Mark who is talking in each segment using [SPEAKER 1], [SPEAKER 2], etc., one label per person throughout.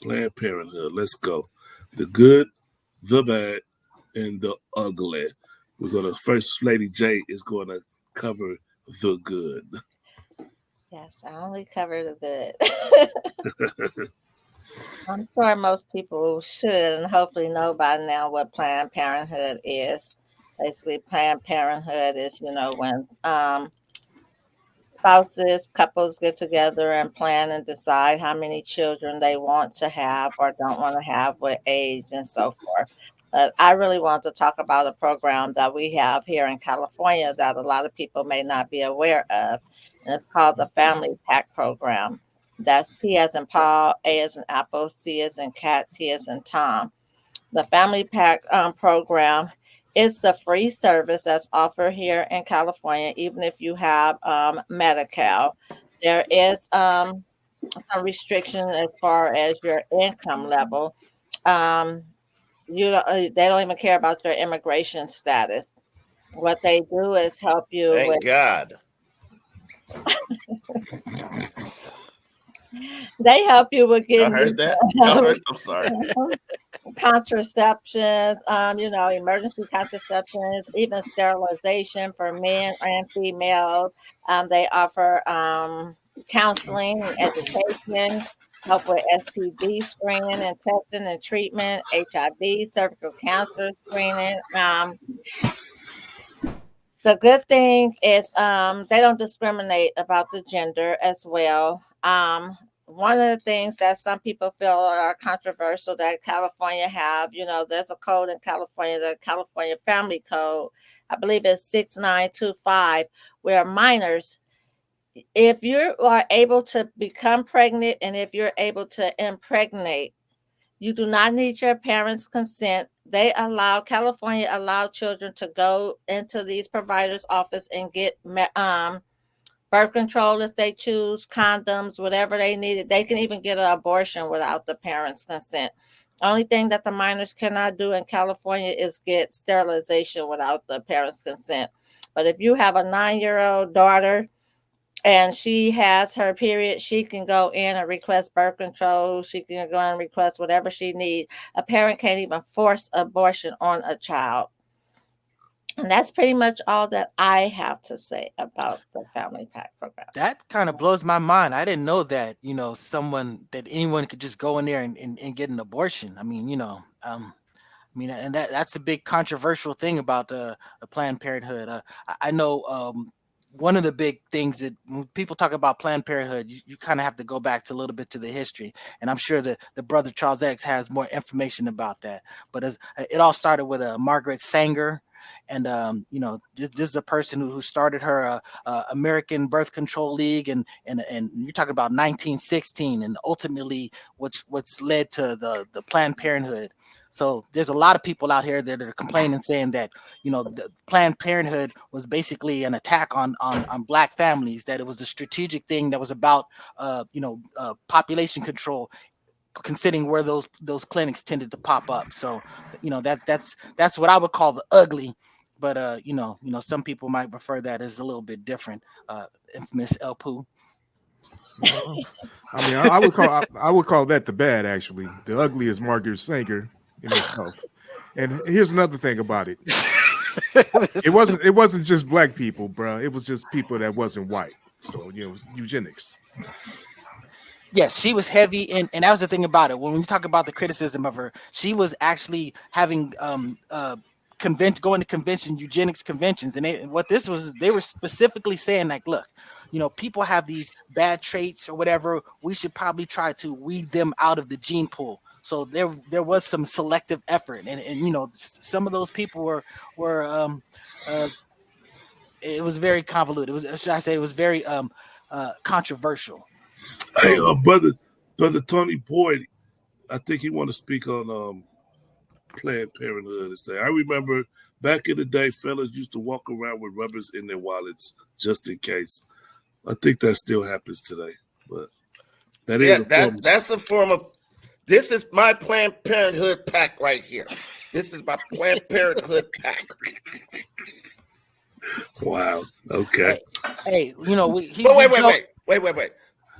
[SPEAKER 1] Planned Parenthood. Let's go. The good, the bad, and the ugly. We're gonna First Lady J is gonna cover the good.
[SPEAKER 2] Yes, I only cover the good. I'm sure most people should and hopefully know by now what Planned Parenthood is. Basically, Planned Parenthood is, when spouses, couples get together and plan and decide how many children they want to have or don't want to have, what age, and so forth. But I really want to talk about a program that we have here in California that a lot of people may not be aware of, and it's called the Family Pack Program. That's P as in Paul, A as in Apple, C as in Cat, T as in Tom. The Family Pack program is the free service that's offered here in California, even if you have Medi-Cal. There is some restriction as far as your income level. Um, they don't even care about your immigration status. What they do is help you with
[SPEAKER 3] Thank God.
[SPEAKER 2] they help you with
[SPEAKER 3] Y'all
[SPEAKER 2] getting
[SPEAKER 3] heard
[SPEAKER 2] you
[SPEAKER 3] that? Y'all heard? I'm sorry.
[SPEAKER 2] contraceptions, emergency contraceptions, even sterilization for men and females. They offer counseling, education, help with STD screening and testing and treatment, HIV, cervical cancer screening. The good thing is they don't discriminate about the gender as well. One of the things that some people feel are controversial that California have, there's a code in California, the California Family Code. I believe it's 6925, where minors, if you are able to become pregnant and if you're able to impregnate, you do not need your parents' consent. California allow children to go into these providers' office and get birth control if they choose, condoms, whatever they needed. They can even get an abortion without the parents' consent. Only thing that the minors cannot do in California is get sterilization without the parents' consent. But if you have a 9-year-old daughter and she has her period, she can go in and request birth control. She can go and request whatever she needs. A parent can't even force abortion on a child. And that's pretty much all that I have to say about the Family Pack program.
[SPEAKER 4] That kind of blows my mind. I didn't know that, anyone could just go in there and get an abortion. And that's a big controversial thing about the Planned Parenthood. I know one of the big things that when people talk about Planned Parenthood, you kind of have to go back to a little bit to the history, and I'm sure the brother Charles X has more information about that. But it all started with Margaret Sanger, and this is a person who started her American Birth Control League, and you're talking about 1916, and ultimately what's led to the Planned Parenthood. So there's a lot of people out here that are complaining, saying that the Planned Parenthood was basically an attack on black families. That it was a strategic thing that was about population control, considering where those clinics tended to pop up. So that's what I would call the ugly. But some people might prefer that as a little bit different. Infamous El Poo.
[SPEAKER 5] Well, I mean, I would call that the bad. Actually, the ugly is Margaret Sanger in itself. And here's another thing about it: it wasn't just black people, bro. It was just people that wasn't white. So it was eugenics.
[SPEAKER 4] Yes, she was heavy, and that was the thing about it. When we talk about the criticism of her, she was actually having going to eugenics conventions, and what this was, they were specifically saying, like, look, people have these bad traits or whatever. We should probably try to weed them out of the gene pool. So there was some selective effort, and some of those people were it was very convoluted. It was, should I say, it was very controversial.
[SPEAKER 1] Hey,
[SPEAKER 4] So
[SPEAKER 1] brother Tony Boyd, I think he want to speak on Planned Parenthood and say, I remember back in the day, fellas used to walk around with rubbers in their wallets just in case. I think that still happens today, but that is
[SPEAKER 3] Yeah,
[SPEAKER 1] a form.
[SPEAKER 3] that's a form of. This is my Planned Parenthood pack right here. This is my Planned Parenthood pack.
[SPEAKER 1] Wow. Okay.
[SPEAKER 4] hey,
[SPEAKER 3] But wait.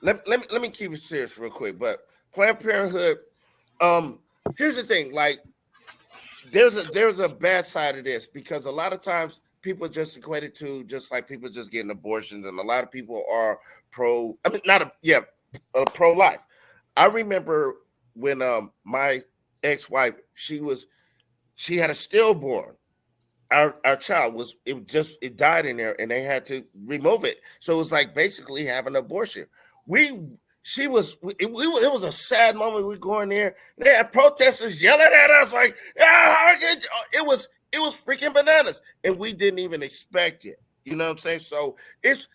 [SPEAKER 3] Let me keep it serious real quick. But Planned Parenthood. Here's the thing, like there's a bad side of this because a lot of times people just equate it to just like people just getting abortions, and a lot of people are pro. I mean, not a yeah, pro life. I remember when my ex-wife she had a stillborn. Our child it died in there and they had to remove it. So it was like basically having an abortion. It was a sad moment. We go in there, they had protesters yelling at us like, it was freaking bananas. And we didn't even expect it. You know what I'm saying? So it's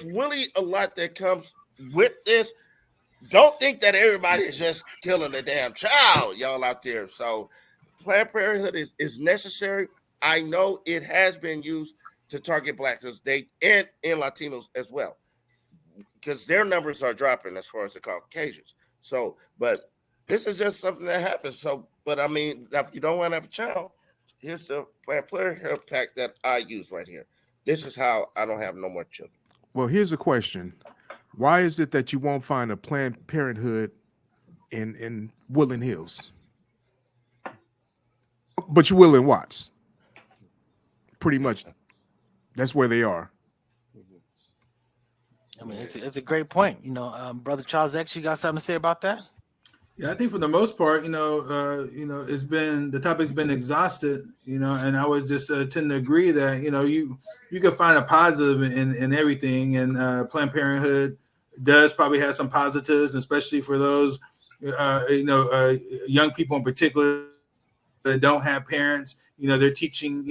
[SPEAKER 3] really a lot that comes with this. Don't think that everybody is just killing a damn child, y'all out there. So Planned Parenthood is necessary. I know it has been used to target blacks and Latinos as well, because their numbers are dropping as far as the Caucasians. So, but this is just something that happens. So, but I mean, if you don't want to have a child, here's the Planned Parenthood pack that I use right here. This is how I don't have no more children.
[SPEAKER 5] Well, here's a question. Why is it that you won't find a Planned Parenthood in Woodland Hills? But you will in Watts. Pretty much that's where they are.
[SPEAKER 4] I mean, it's a great point. Brother Charles X, you got something to say about that?
[SPEAKER 6] Yeah, I think for the most part, it's been the topic's been exhausted, and I would just tend to agree that you can find a positive in everything, and Planned Parenthood does probably have some positives, especially for those young people in particular that don't have parents. They're teaching,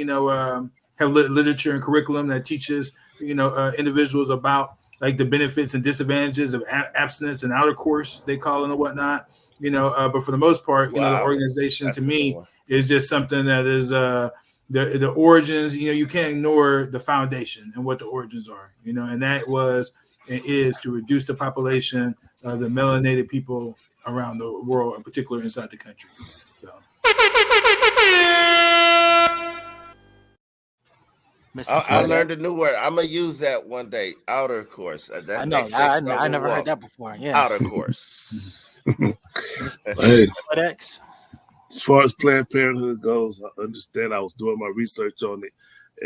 [SPEAKER 6] have literature and curriculum that teaches individuals about like the benefits and disadvantages of abstinence and outer course, they call it and whatnot. But for the most part, the organization
[SPEAKER 3] That's
[SPEAKER 6] to me is just something that is the origins. You can't ignore the foundation and what the origins are. And that was and is to reduce the population of the melanated people around the world, in particular inside the country. So.
[SPEAKER 3] I learned a new word. I'm gonna use that one day. Outer course.
[SPEAKER 4] I know. I never heard that before. Yeah.
[SPEAKER 3] Outer course.
[SPEAKER 1] Hey, as far as Planned Parenthood goes, I understand. I was doing my research on it,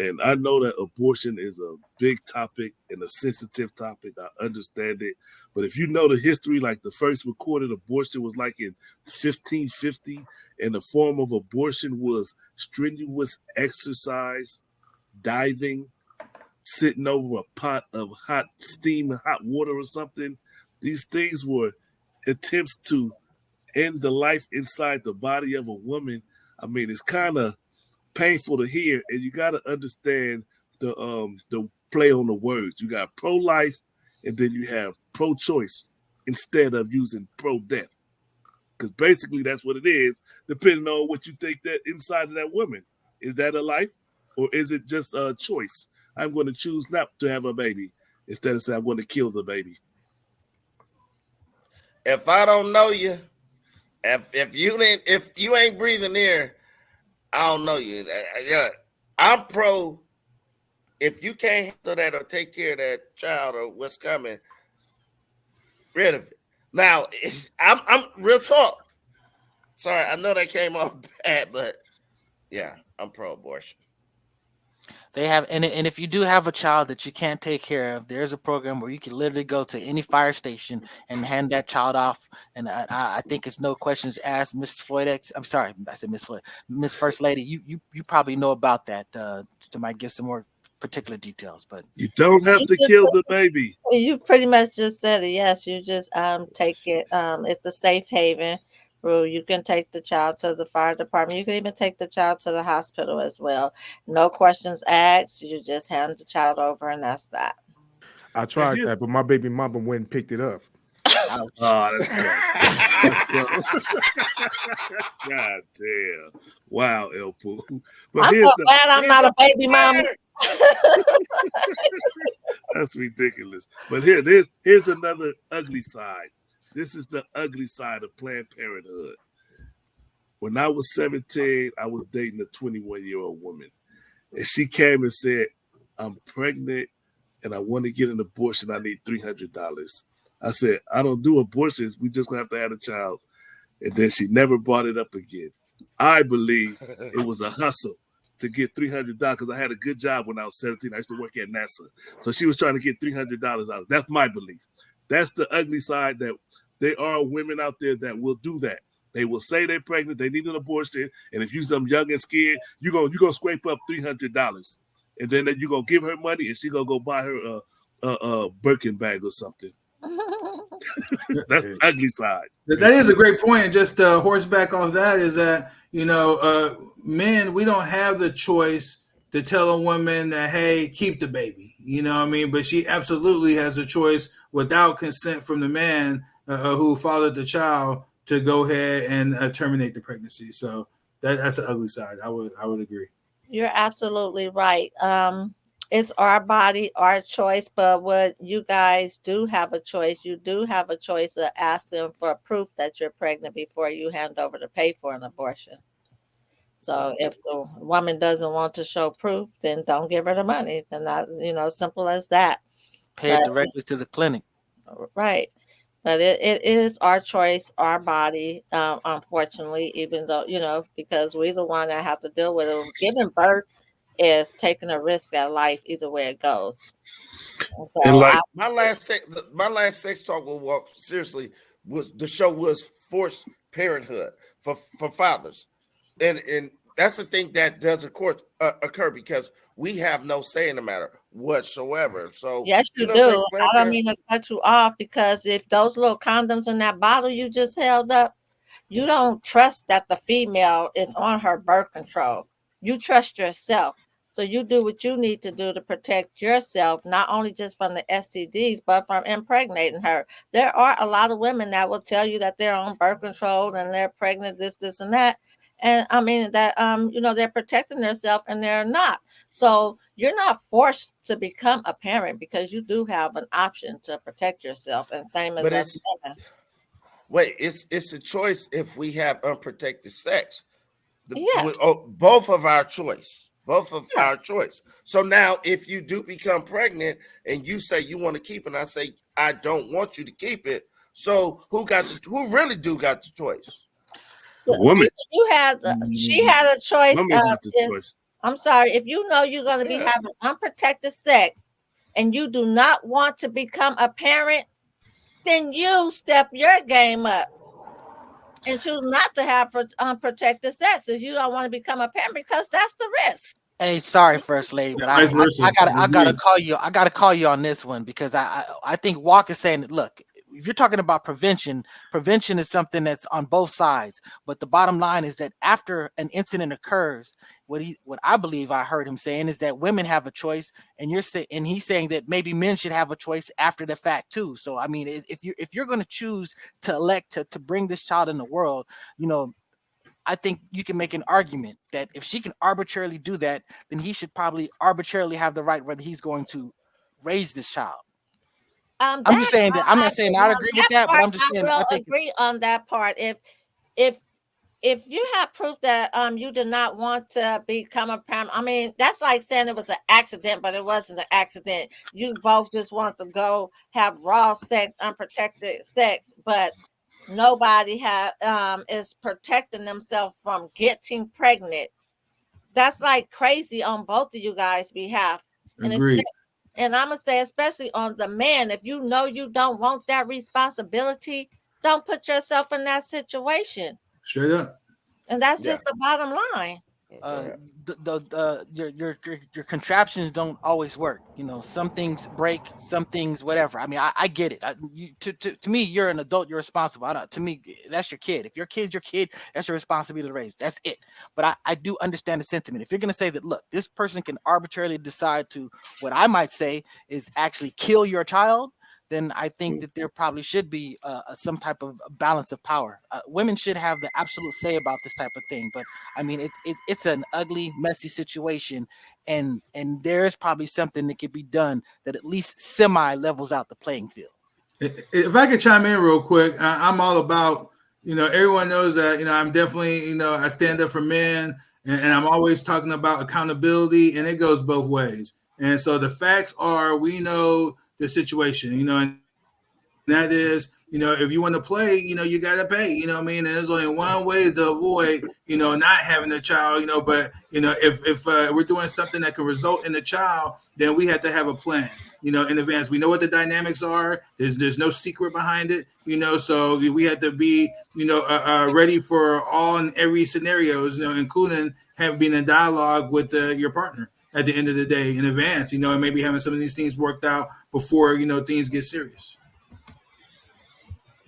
[SPEAKER 1] and I know that abortion is a big topic and a sensitive topic. I understand it. But if you know the history, like the first recorded abortion was like in 1550, and the form of abortion was strenuous exercise, diving, sitting over a pot of hot steam and hot water or something. These things were attempts to end the life inside the body of a woman. I mean, it's kind of painful to hear, and you got to understand the play on the words. You got pro-life, and then you have pro-choice instead of using pro-death, because basically that's what it is. Depending on what you think that inside of that woman, is that a life, or is it just a choice? I'm going to choose not to have a baby instead of saying I'm going to kill the baby.
[SPEAKER 3] If I don't know you, if you ain't breathing air, I don't know you. I'm pro. If you can't handle that or take care of that child or what's coming, rid of it. Now, I'm real talk. Sorry, I know that came off bad, but yeah, I'm pro-abortion.
[SPEAKER 4] They have, and if you do have a child that you can't take care of, there's a program where you can literally go to any fire station and hand that child off. And I think it's no questions asked. Miss Floyd X, I'm sorry, I said Miss Floyd, Miss First Lady. You probably know about that. To might give some more particular details, but
[SPEAKER 1] you don't have to kill the baby.
[SPEAKER 2] You pretty much just said it. Yes, you just take it. It's a safe haven rule. You can take the child to the fire department. You can even take the child to the hospital as well. No questions asked. You just hand the child over, and that's that.
[SPEAKER 5] I tried that, but my baby mama went and picked it up.
[SPEAKER 1] Oh, that's good. God damn. Wow, El Poo. But
[SPEAKER 2] I'm so glad I'm not a baby mama.
[SPEAKER 1] That's ridiculous. But here's another ugly side. This is the ugly side of Planned Parenthood. When I was 17, I was dating a 21-year-old woman. And she came and said, I'm pregnant and I want to get an abortion. I need $300. I said, I don't do abortions. We just gonna have to have a child. And then she never brought it up again. I believe it was a hustle to get $300 because I had a good job when I was 17. I used to work at NASA. So she was trying to get $300 out of it. That's my belief. That's the ugly side, that there are women out there that will do that. They will say they're pregnant, they need an abortion, and if you're some young and scared, you're gonna scrape up $300, and then you're gonna give her money, and she gonna go buy her a Birkin bag or something. That's the ugly side.
[SPEAKER 6] That is a great point. And just horseback off that is that, men, we don't have the choice to tell a woman that, hey, keep the baby. You know what I mean? But she absolutely has a choice without consent from the man who fathered the child to go ahead and terminate the pregnancy. So that's the ugly side. I would agree.
[SPEAKER 2] You're absolutely right. It's our body, our choice, but what you guys do have a choice. You do have a choice of asking for proof that you're pregnant before you hand over to pay for an abortion. So if the woman doesn't want to show proof, then don't give her the money. Then that, simple as that.
[SPEAKER 4] Pay it directly to the clinic.
[SPEAKER 2] Right. But it is our choice, our body, unfortunately, even though, because we're the one that have to deal with it. Giving birth is taking a risk at life either way it goes.
[SPEAKER 3] And like my last sex talk with Walk, seriously, was forced parenthood for fathers. And that's the thing that does occur because we have no say in the matter whatsoever. So
[SPEAKER 2] yes, you do. I don't mean to cut you off, because if those little condoms in that bottle you just held up, you don't trust that the female is on her birth control. You trust yourself. So you do what you need to do to protect yourself, not only just from the STDs, but from impregnating her. There are a lot of women that will tell you that they're on birth control and they're pregnant, this, and that. And I mean that, they're protecting themselves and they're not. So you're not forced to become a parent, because you do have an option to protect yourself. And same as us women.
[SPEAKER 3] Wait, it's a choice if we have unprotected sex.
[SPEAKER 2] Yes.
[SPEAKER 3] Both of our choice. Our choice. So now if you do become pregnant and you say you want to keep it, and I say I don't want you to keep it, so who really got the choice?
[SPEAKER 1] The woman.
[SPEAKER 2] She had a choice. I'm sorry, if you know you're going to be having unprotected sex and you do not want to become a parent, then you step your game up and choose not to have unprotected sex if you don't want to become a parent, because that's the risk.
[SPEAKER 4] Hey, sorry, First Lady, but I gotta call you. I gotta call you on this one, because I think Walk is saying that, look, if you're talking about prevention is something that's on both sides. But the bottom line is that after an incident occurs, what I believe I heard him saying is that women have a choice, and he's saying that maybe men should have a choice after the fact too. So I mean, if you're going to choose to elect to bring this child in the world, I think you can make an argument that if she can arbitrarily do that, then he should probably arbitrarily have the right whether he's going to raise this child. I'm just saying that. I'm not saying I agree with that, but I'm just saying
[SPEAKER 2] I agree on that part. If you have proof that you did not want to become a parent, I mean, that's like saying it was an accident, but it wasn't an accident. You both just want to go have raw sex, unprotected sex, but nobody is protecting themselves from getting pregnant. That's like crazy on both of you guys' behalf.
[SPEAKER 6] Agreed.
[SPEAKER 2] And I'm going to say, especially on the man, if you know you don't want that responsibility, don't put yourself in that situation.
[SPEAKER 6] Straight up.
[SPEAKER 2] And that's just the bottom line.
[SPEAKER 4] Your contraptions don't always work. Some things break, some things whatever. I mean, I get it. To me, you're an adult, you're responsible. To me, that's your kid. If your kid's your kid, that's your responsibility to raise. That's it. But I do understand the sentiment. If you're going to say that, look, this person can arbitrarily decide to, what I might say is actually kill your child, then I think that there probably should be some type of balance of power. Women should have the absolute say about this type of thing. But I mean, it's an ugly, messy situation, and there is probably something that could be done that at least semi levels out the playing field.
[SPEAKER 6] If I could chime in real quick, I'm all about, everyone knows that, I'm definitely, I stand up for men, and I'm always talking about accountability, and it goes both ways. And so the facts are, we know the situation, and that is, if you want to play, you got to pay, you know what I mean? And there's only one way to avoid, not having a child, but, if we're doing something that can result in a child, then we have to have a plan, in advance. We know what the dynamics are. There's no secret behind it, so we have to be, ready for all and every scenarios, including being in dialogue with your partner at the end of the day in advance, and maybe having some of these things worked out before, things get serious.